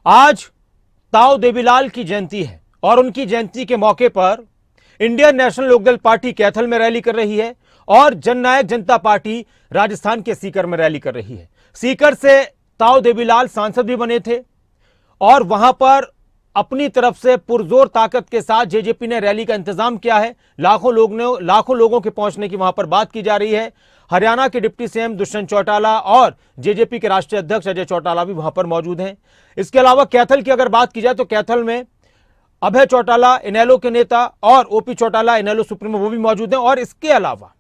आज ताऊ देवीलाल की जयंती है और उनकी जयंती के मौके पर Indian National Lokdal party Kaithal में रैली कर रही है और जननायक जनता पार्टी राजस्थान के सीकर में रैली कर रही है। सीकर से ताऊ देवीलाल सांसद भी बने थे और वहां पर अपनी तरफ से पुरजोर ताकत के साथ जेजेपी ने रैली का इंतजाम किया है। लाखों लोगों के पहुंचने की वहां पर बात की जा रही है। हरियाणा के डिप्टी सीएम दुष्यंत चौटाला और जेजेपी के राष्ट्रीय अध्यक्ष अजय चौटाला भी वहां पर मौजूद हैं। इसके अलावा कैथल की अगर बात की जाए तो कैथल में अभय चौटाला इनेलो के नेता और ओपी चौटाला इनेलो सुप्रीमो वो भी मौजूद हैं और इसके अलावा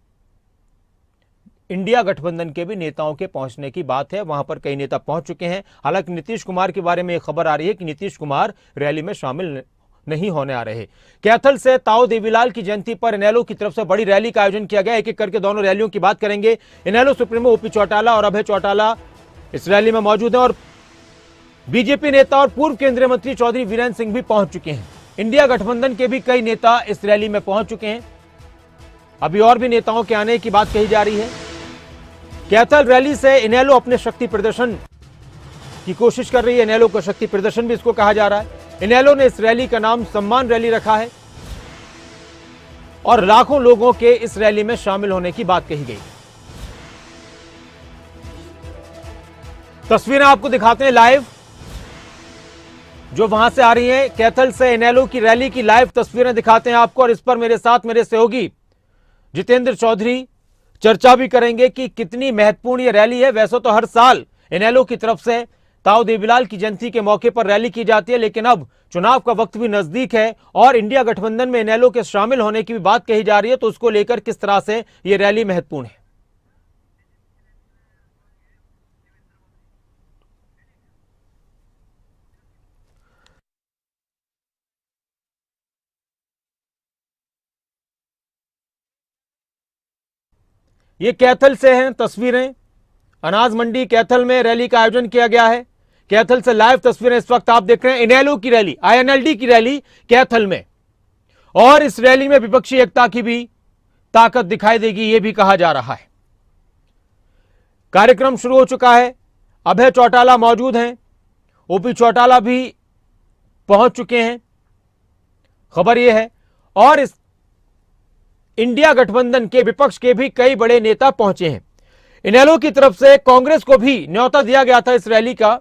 इंडिया गठबंधन के भी नेताओं के पहुंचने की बात है। वहां पर कई नेता पहुंच चुके हैं। हालांकि नीतीश कुमार के बारे में एक खबर आ रही है कि नीतीश कुमार रैली में शामिल नहीं होने आ रहे। कैथल से ताऊ देवीलाल की जयंती पर इनेलो की तरफ से बड़ी रैली का आयोजन किया गया। एक एक करके दोनों रैलियों की बात करेंगे। इनेलो सुप्रीमो ओपी चौटाला और अभय चौटाला इस रैली में मौजूद हैं और बीजेपी नेता और पूर्व केंद्रीय मंत्री चौधरी वीरेंद्र सिंह भी पहुंच चुके हैं। इंडिया गठबंधन के भी कई नेता इस रैली में पहुंच चुके हैं। अभी और भी नेताओं के आने की बात कही जा रही है। कैथल रैली से इनेलो अपने शक्ति प्रदर्शन की कोशिश कर रही है। इनेलो का शक्ति प्रदर्शन भी इसको कहा जा रहा है। इनेलो ने इस रैली का नाम सम्मान रैली रखा है और लाखों लोगों के इस रैली में शामिल होने की बात कही गई। तस्वीरें आपको दिखाते हैं लाइव जो वहां से आ रही हैं। कैथल से इनेलो की रैली की लाइव तस्वीरें दिखाते हैं आपको और इस पर मेरे साथ मेरे सहयोगी जितेंद्र चौधरी चर्चा भी करेंगे कि कितनी महत्वपूर्ण ये रैली है। वैसे तो हर साल इनेलो की तरफ से ताऊ देवीलाल की जयंती के मौके पर रैली की जाती है, लेकिन अब चुनाव का वक्त भी नजदीक है और इंडिया गठबंधन में इनेलो के शामिल होने की भी बात कही जा रही है। तो उसको लेकर किस तरह से ये रैली महत्वपूर्ण है। ये कैथल से हैं तस्वीरें। अनाज मंडी कैथल में रैली का आयोजन किया गया है। कैथल से लाइव तस्वीरें इस वक्त आप देख रहे हैं। इनेलो की रैली, आईएनएलडी की रैली कैथल में, और इस रैली में विपक्षी एकता की भी ताकत दिखाई देगी ये भी कहा जा रहा है। कार्यक्रम शुरू हो चुका है। अभय चौटाला मौजूद हैं, ओपी चौटाला भी पहुंच चुके हैं, खबर यह है। और इस इंडिया गठबंधन के विपक्ष के भी कई बड़े नेता पहुंचे हैं। इनेलो की तरफ से कांग्रेस को भी न्योता दिया गया था इस रैली का।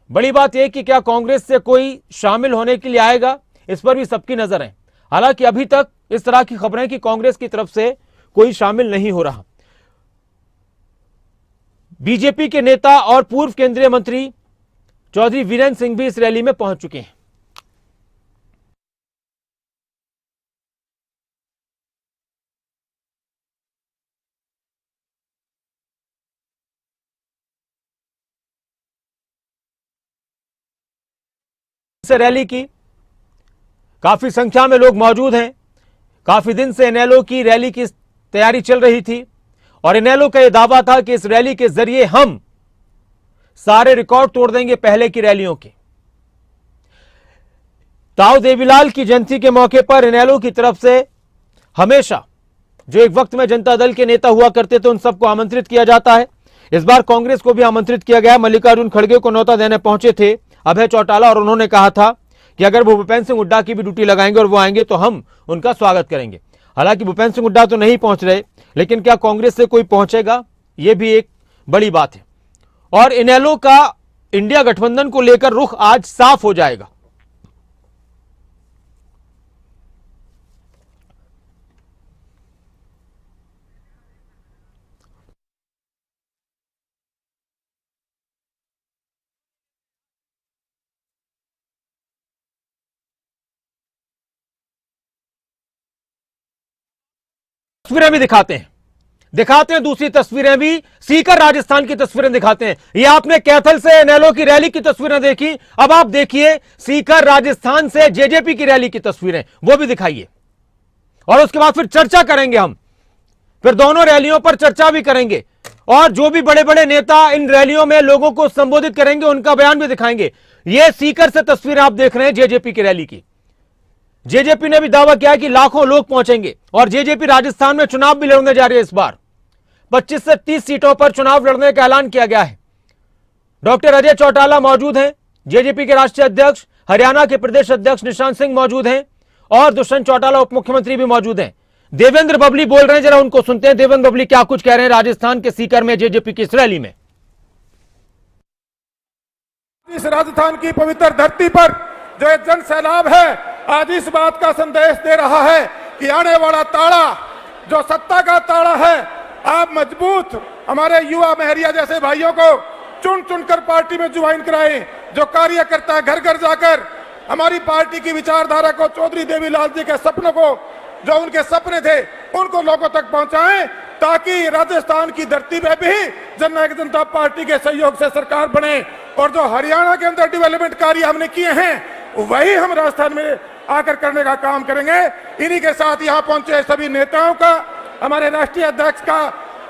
बड़ी बात यह कि क्या कांग्रेस से कोई शामिल होने के लिए आएगा, इस पर भी सबकी नजर है। हालांकि अभी तक इस तरह की खबरें कि कांग्रेस की तरफ से कोई शामिल नहीं हो रहा। बीजेपी के नेता और पूर्व केंद्रीय मंत्री चौधरी वीरेंद्र सिंह भी इस रैली में पहुंच चुके हैं। से रैली की काफी संख्या में लोग मौजूद हैं। काफी दिन से इनेलो की रैली की तैयारी चल रही थी और इनेलो का यह दावा था कि इस रैली के जरिए हम सारे रिकॉर्ड तोड़ देंगे पहले की रैलियों के। ताऊ देवीलाल की जयंती के मौके पर इनेलो की तरफ से हमेशा जो एक वक्त में जनता दल के नेता हुआ करते थे उन सबको आमंत्रित किया जाता है। इस बार कांग्रेस को भी आमंत्रित किया गया। मल्लिकार्जुन खड़गे को न्योता देने पहुंचे थे अभय चौटाला और उन्होंने कहा था कि अगर वो भूपेंद्र सिंह हुड्डा की भी ड्यूटी लगाएंगे और वो आएंगे तो हम उनका स्वागत करेंगे। हालांकि भूपेंद्र सिंह हुड्डा तो नहीं पहुंच रहे, लेकिन क्या कांग्रेस से कोई पहुंचेगा, ये भी एक बड़ी बात है। और इनेलो का इंडिया गठबंधन को लेकर रुख आज साफ हो जाएगा। तस्वीरें भी दिखाते हैं दूसरी तस्वीरें भी, सीकर राजस्थान की तस्वीरें दिखाते हैं। ये आपने कैथल से इनेलो की रैली की तस्वीरें देखी, अब आप देखिए सीकर राजस्थान से जेजेपी की रैली की तस्वीरें, वो भी दिखाइए और उसके बाद फिर चर्चा करेंगे। हम फिर दोनों रैलियों पर चर्चा भी करेंगे और जो भी बड़े बड़े नेता इन रैलियों में लोगों को संबोधित करेंगे उनका बयान भी दिखाएंगे। ये सीकर से तस्वीरें आप देख रहे हैं जेजेपी की रैली की। जेजेपी ने भी दावा किया कि लाखों लोग पहुंचेंगे और जेजेपी राजस्थान में चुनाव भी लड़ने जा रही है। इस बार 25 से 30 सीटों पर चुनाव लड़ने का ऐलान किया गया है। डॉक्टर अजय चौटाला मौजूद हैं, जेजेपी के राष्ट्रीय अध्यक्ष, हरियाणा के प्रदेश अध्यक्ष निशांत सिंह मौजूद हैं और दुष्यंत चौटाला उप मुख्यमंत्री भी मौजूद हैं। देवेंद्र बबली बोल रहे हैं, जरा उनको सुनते हैं। देवेंद्र बबली क्या कुछ कह रहे हैं राजस्थान के सीकर में जेजेपी की इस रैली में। इस राजस्थान की पवित्र धरती पर जो एक जन सैलाब है, आज इस बात का संदेश दे रहा है कि आने वाला ताड़ा जो सत्ता का ताड़ा है, आप मजबूत हमारे युवा महरिया जैसे भाइयों को चुन चुनकर पार्टी में ज्वाइन कराएं। जो कार्यकर्ता घर घर जाकर हमारी पार्टी की विचारधारा को, चौधरी देवीलाल जी के सपनों को, जो उनके सपने थे, उनको लोगों तक पहुंचाएं, ताकि राजस्थान की धरती पे भी जननायक जनता पार्टी के सहयोग से सरकार बने। और जो हरियाणा के अंदर डेवलपमेंट कार्य हमने किए हैं, वही हम राजस्थान में आकर करने का काम करेंगे। इन्हीं के साथ यहाँ पहुंचे सभी नेताओं का, हमारे राष्ट्रीय अध्यक्ष का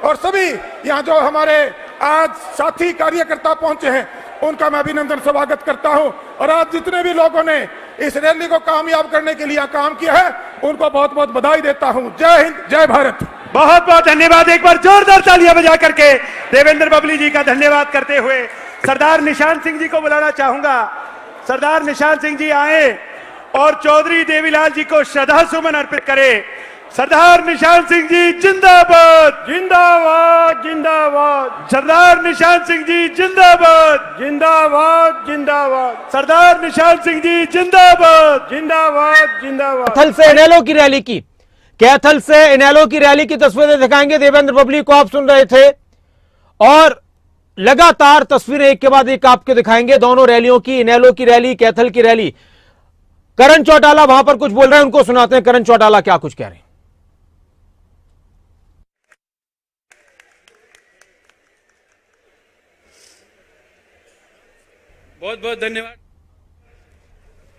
और सभी यहाँ जो हमारे आज साथी कार्यकर्ता पहुंचे हैं, उनका मैं अभिनंदन स्वागत करता हूं। और आज जितने भी लोगों ने इस रैली को कामयाब करने के लिए काम किया है, उनको बहुत बहुत बधाई देता हूं। जय हिंद, जय भारत। बहुत बहुत धन्यवाद। एक बार जोरदार तालियां बजा करके देवेंद्र बबली जी का धन्यवाद करते हुए सरदार निशांत सिंह जी को बुलाना चाहूंगा। सरदार निशांत सिंह जी आए और चौधरी देवीलाल जी को श्रद्धा सुमन अर्पित करें। सरदार निशांत सिंह जी जिंदाबाद, जिंदाबाद, जिंदाबाद। सरदार निशांत सिंह जी जिंदाबाद, जिंदाबाद, जिंदाबाद। सरदार निशांत सिंह जी जिंदाबाद, जिंदाबाद, जिंदाबाद। कैथल से इनेलो की रैली की, कैथल से इनेलो की रैली की तस्वीरें दिखाएंगे। देवेंद्र बबली को आप सुन रहे थे और लगातार तस्वीरें एक के बाद एक आपको दिखाएंगे, दोनों रैलियों की, इनेलो की रैली, कैथल की रैली। करण चौटाला वहां पर कुछ बोल रहे हैं, उनको सुनाते हैं। करण चौटाला क्या कुछ कह रहे हैं। बहुत बहुत धन्यवाद।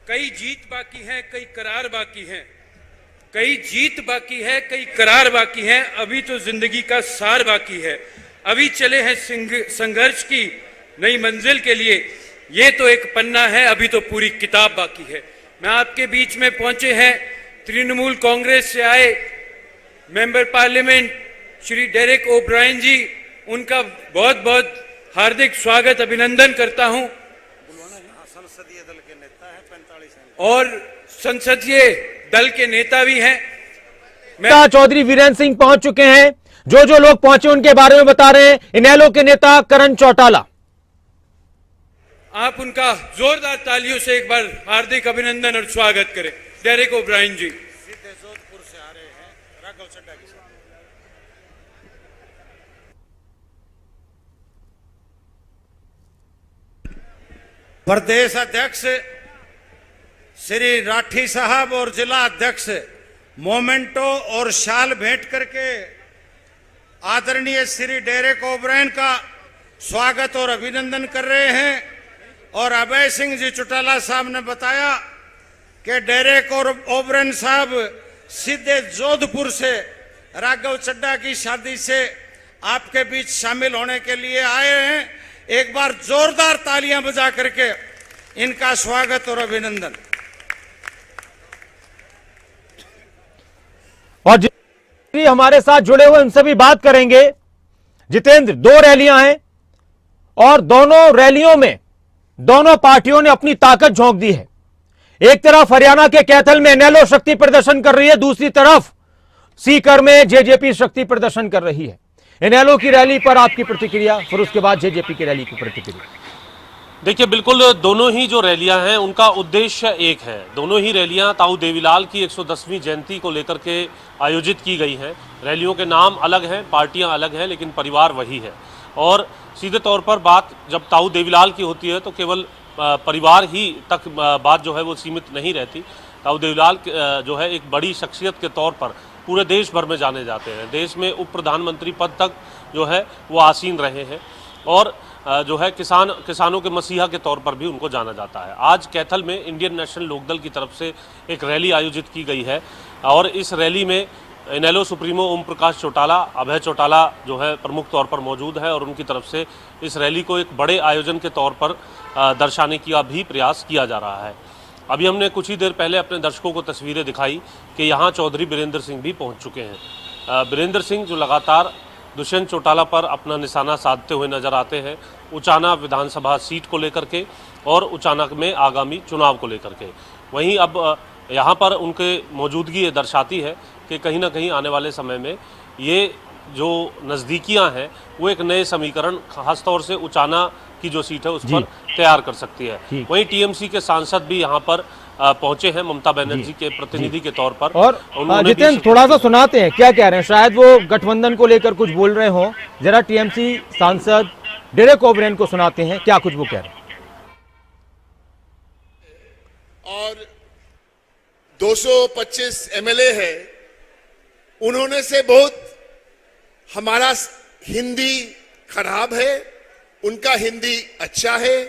कई जीत बाकी है, कई करार बाकी है, कई जीत बाकी है, कई करार बाकी है, अभी तो जिंदगी का सार बाकी है। अभी चले हैं संघर्ष की नई मंजिल के लिए, ये तो एक पन्ना है, अभी तो पूरी किताब बाकी है। मैं आपके बीच में पहुंचे हैं तृणमूल कांग्रेस से आए member parliament Shri Derek O'Brien ji, उनका बहुत बहुत हार्दिक स्वागत, अभिनंदन करता हूं। संसदीय दल के नेता है, 45 और संसदीय दल के नेता भी हैं। चौधरी वीरेंद्र सिंह पहुंच चुके हैं। जो लोग पहुंचे उनके बारे में बता रहे हैं इनेलो के नेता करण चौटाला। आप उनका जोरदार तालियों से एक बार हार्दिक अभिनंदन और स्वागत करें। डेरेक ओब्रायन जी सीधे जोधपुर से आ रहे हैं, राघव चड्ढा के साथ। प्रदेश अध्यक्ष श्री राठी साहब और जिला अध्यक्ष मोमेंटो और शाल भेंट करके आदरणीय श्री डेरेक ओब्रायन का स्वागत और अभिनंदन कर रहे हैं। और अभय सिंह जी चौटाला साहब ने बताया कि डेरेक और ओब्रायन साहब सीधे जोधपुर से राघव चड्ढा की शादी से आपके बीच शामिल होने के लिए आए हैं। एक बार जोरदार तालियां बजा करके इनका स्वागत और अभिनंदन। और हमारे साथ जुड़े हुए उनसे भी बात करेंगे। जितेंद्र, दो रैलियां हैं और दोनों रैलियों में दोनों पार्टियों ने अपनी ताकत झोंक दी है। एक तरफ हरियाणा के कैथल में इनेलो शक्ति प्रदर्शन कर रही है, दूसरी तरफ सीकर में जेजेपी शक्ति प्रदर्शन कर रही है। इनेलो की रैली पर आपकी प्रतिक्रिया, फिर उसके बाद जेजेपी की रैली की प्रतिक्रिया। देखिए, बिल्कुल दोनों ही जो रैलियां हैं उनका उद्देश्य एक है। दोनों ही रैलियां ताऊ देवीलाल की 110वीं जयंती को लेकर के आयोजित की गई हैं। रैलियों के नाम अलग हैं, पार्टियां अलग हैं, लेकिन परिवार वही है। और सीधे तौर पर बात जब ताऊ देवीलाल की होती है तो केवल परिवार ही तक बात जो है वो सीमित नहीं रहती। ताऊ देवीलाल जो है एक बड़ी शख्सियत के तौर पर पूरे देश भर में जाने जाते हैं। देश में उप प्रधानमंत्री पद तक जो है वो आसीन रहे हैं और जो है किसानों के मसीहा के तौर पर भी उनको जाना जाता है। आज कैथल में इंडियन नेशनल लोकदल की तरफ से एक रैली आयोजित की गई है और इस रैली में इनेलो सुप्रीमो ओम प्रकाश चौटाला, अभय चौटाला जो है प्रमुख तौर पर मौजूद है और उनकी तरफ से इस रैली को एक बड़े आयोजन के तौर पर दर्शाने का भी प्रयास किया जा रहा है। अभी हमने कुछ ही देर पहले अपने दर्शकों को तस्वीरें दिखाई कि यहाँ चौधरी वीरेंद्र सिंह भी पहुँच चुके हैं। वीरेंद्र सिंह जो लगातार दुष्यंत चौटाला पर अपना निशाना साधते हुए नजर आते हैं उचाना विधानसभा सीट को लेकर के, और उचाना में आगामी चुनाव को लेकर के। वहीं अब यहाँ पर उनके मौजूदगी ये दर्शाती है कि कहीं ना कहीं आने वाले समय में ये जो नज़दीकियाँ हैं वो एक नए समीकरण खासतौर से उचाना की जो सीट है उस पर तैयार कर सकती है। वहीं टीएमसी के सांसद भी यहाँ पर पहुंचे हैं ममता बनर्जी के प्रतिनिधि के तौर पर। और जितेंद्र थोड़ा सा सुनाते हैं क्या कह रहे हैं, शायद वो गठबंधन को लेकर कुछ बोल रहे हों, जरा टीएमसी सांसद डेरेक ओब्रायन को सुनाते हैं क्या कुछ वो कह रहे हैं। और 225 एमएलए है, उन्होंने से बहुत हमारा हिंदी खराब है, उनका हिंदी अच्छा है,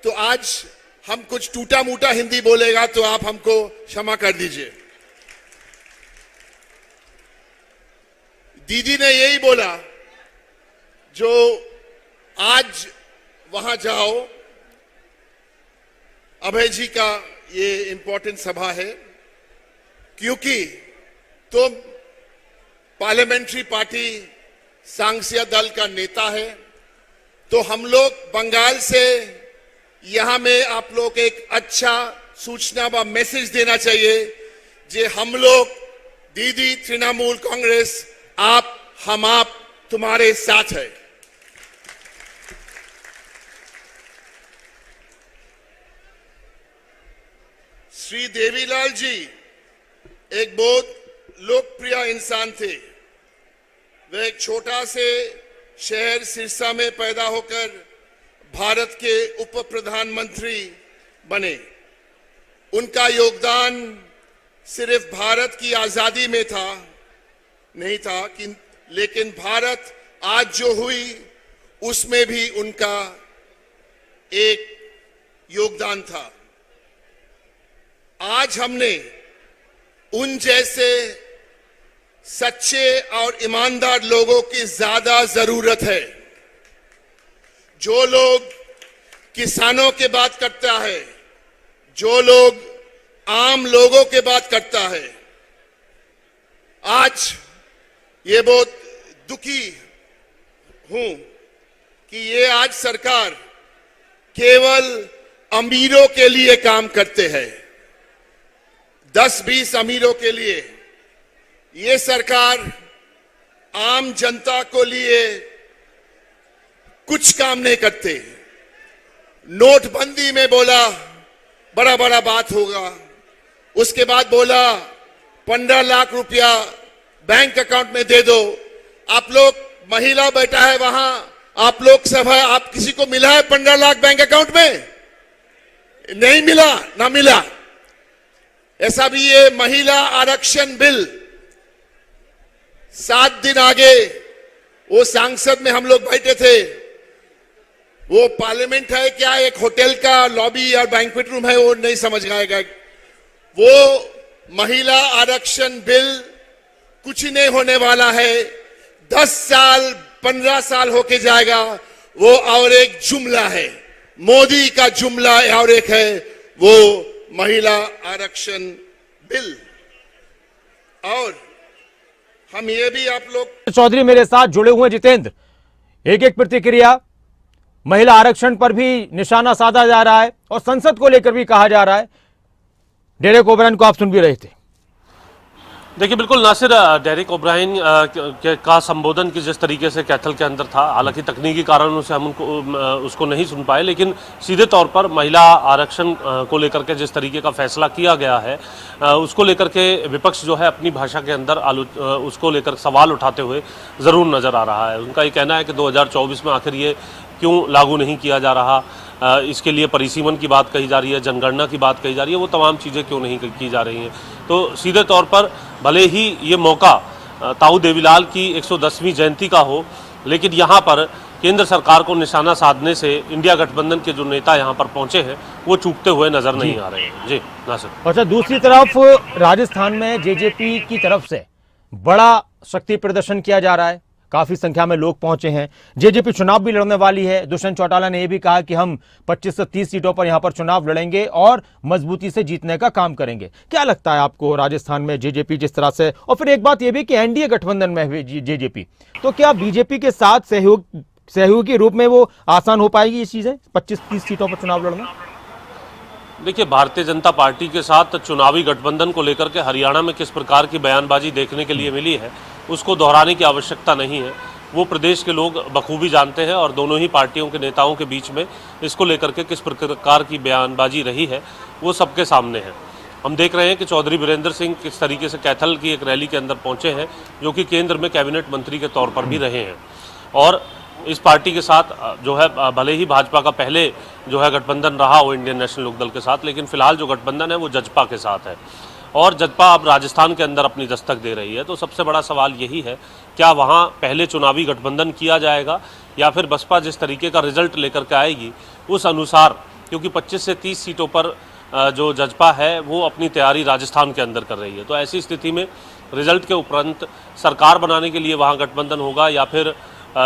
तो आज हम कुछ टूटा मूटा हिंदी बोलेगा तो आप हमको क्षमा कर दीजिए। दीदी ने यही बोला, जो आज वहां जाओ, अभय जी का ये इंपॉर्टेंट सभा है, क्योंकि तुम पार्लियामेंट्री पार्टी सांसद दल का नेता है, तो हम लोग बंगाल से यहां में आप लोग एक अच्छा सूचना व मैसेज देना चाहिए, जे हम लोग दीदी तृणमूल कांग्रेस आप तुम्हारे साथ है। श्री देवीलाल जी एक बहुत लोकप्रिय इंसान थे। वे एक छोटा से शहर सिरसा में पैदा होकर भारत के उप प्रधानमंत्री बने। उनका योगदान सिर्फ भारत की आजादी में नहीं था, लेकिन भारत आज जो हुई उसमें भी उनका एक योगदान था। आज हमने उन जैसे सच्चे और ईमानदार लोगों की ज्यादा जरूरत है, जो लोग किसानों के बात करता है, जो लोग आम लोगों के बात करता है। आज ये बहुत दुखी हूं कि ये आज सरकार केवल अमीरों के लिए काम करते हैं, 10-20 अमीरों के लिए। ये सरकार आम जनता को लिए कुछ काम नहीं करते। नोटबंदी में बोला बड़ा बड़ा बात होगा, उसके बाद बोला 15 लाख रुपया बैंक अकाउंट में दे दो। आप लोग महिला बैठा है वहां, आप लोग सब है, आप किसी को मिला है 15 लाख बैंक अकाउंट में? नहीं मिला, ना मिला। ऐसा भी ये महिला आरक्षण बिल 7 दिन आगे वो सांसद में हम लोग बैठे थे। वो पार्लियामेंट है क्या, एक होटल का लॉबी और बैंक्वेट रूम है, वो नहीं समझ आएगा। वो महिला आरक्षण बिल कुछ नहीं होने वाला है, 10 साल 15 साल होके जाएगा। वो और एक जुमला है, मोदी का जुमला और एक है वो महिला आरक्षण बिल। और हम ये भी आप लोग चौधरी मेरे साथ जुड़े हुए जितेंद्र, एक एक प्रतिक्रिया। महिला आरक्षण पर भी निशाना साधा जा रहा है और संसद को लेकर भी कहा जा रहा है। डेरेक ओब्रायन को आप सुन भी रहे थे। देखिए बिल्कुल नासिर, डेरेक ओब्रायन का संबोधन की जिस तरीके से कैथल के अंदर था, हालांकि तकनीकी कारणों से हम उसको नहीं सुन पाए, लेकिन सीधे तौर पर महिला आरक्षण को लेकर के जिस तरीके का फैसला किया गया है उसको लेकर के विपक्ष जो है अपनी भाषा के अंदर उसको लेकर सवाल उठाते हुए ज़रूर नज़र आ रहा है। उनका ये कहना है कि 2024 में आखिर ये क्यों लागू नहीं किया जा रहा, इसके लिए परिसीमन की बात कही जा रही है, जनगणना की बात कही जा रही है, वो तमाम चीज़ें क्यों नहीं की जा रही हैं। तो सीधे तौर पर भले ही ये मौका ताऊ देवीलाल की 110वीं जयंती का हो, लेकिन यहाँ पर केंद्र सरकार को निशाना साधने से इंडिया गठबंधन के जो नेता यहाँ पर पहुँचे हैं वो चूकते हुए नजर नहीं आ रहे हैं। जी नासिर। अच्छा, दूसरी तरफ राजस्थान में जेजेपी की तरफ से बड़ा शक्ति प्रदर्शन किया जा रहा है, काफी संख्या में लोग पहुंचे हैं। जेजेपी चुनाव भी लड़ने वाली है। दुष्यंत चौटाला ने यह भी कहा कि हम 25 से 30 सीटों पर यहां पर चुनाव लड़ेंगे और मजबूती से जीतने का काम करेंगे। क्या लगता है आपको राजस्थान में जेजेपी जिस तरह से, और फिर एक बात यह भी कि एनडीए गठबंधन में है जेजेपी, तो क्या बीजेपी के साथ सहयोग के रूप में वो आसान हो पाएगी ये चीजें 25-30 सीटों पर चुनाव लड़ना? देखिए, भारतीय जनता पार्टी के साथ चुनावी गठबंधन को लेकर के हरियाणा में किस प्रकार की बयानबाजी देखने के लिए मिली है उसको दोहराने की आवश्यकता नहीं है। वो प्रदेश के लोग बखूबी जानते हैं और दोनों ही पार्टियों के नेताओं के बीच में इसको लेकर के किस प्रकार की बयानबाजी रही है वो सबके सामने है। हम देख रहे हैं कि चौधरी वीरेंद्र सिंह किस तरीके से कैथल की एक रैली के अंदर पहुंचे हैं, जो कि केंद्र में कैबिनेट मंत्री के तौर पर भी रहे हैं। और इस पार्टी के साथ जो है, भले ही भाजपा का पहले जो है गठबंधन रहा हो इंडियन नेशनल लोकदल के साथ, लेकिन फिलहाल जो गठबंधन है वो जजपा के साथ है और जजपा अब राजस्थान के अंदर अपनी दस्तक दे रही है। तो सबसे बड़ा सवाल यही है, क्या वहाँ पहले चुनावी गठबंधन किया जाएगा या फिर बसपा जिस तरीके का रिजल्ट लेकर के आएगी उस अनुसार, क्योंकि 25 से 30 सीटों पर जो जजपा है वो अपनी तैयारी राजस्थान के अंदर कर रही है। तो ऐसी स्थिति में रिजल्ट के उपरांत सरकार बनाने के लिए वहाँ गठबंधन होगा या फिर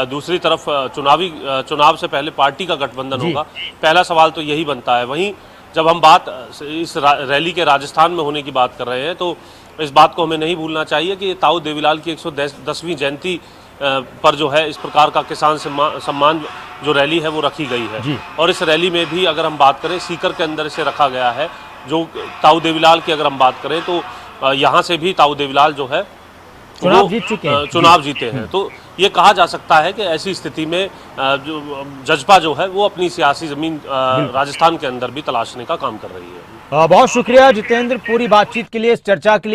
दूसरी तरफ चुनाव से पहले पार्टी का गठबंधन होगा। पहला सवाल तो यही बनता है। वहीं जब हम बात इस रैली के राजस्थान में होने की बात कर रहे हैं तो इस बात को हमें नहीं भूलना चाहिए कि ताऊ देवीलाल की 110वीं जयंती पर जो है इस प्रकार का किसान सम्मान जो रैली है वो रखी गई है। और इस रैली में भी अगर हम बात करें सीकर के अंदर इसे रखा गया है। जो ताऊ देवीलाल की अगर हम बात करें तो यहाँ से भी ताऊ देवीलाल जो है चुनाव जीत चुके हैं, चुनाव जीते हैं। तो ये कहा जा सकता है कि ऐसी स्थिति में जो जजपा जो है वो अपनी सियासी जमीन राजस्थान के अंदर भी तलाशने का काम कर रही है। बहुत शुक्रिया जितेंद्र पूरी बातचीत के लिए, इस चर्चा के लिए।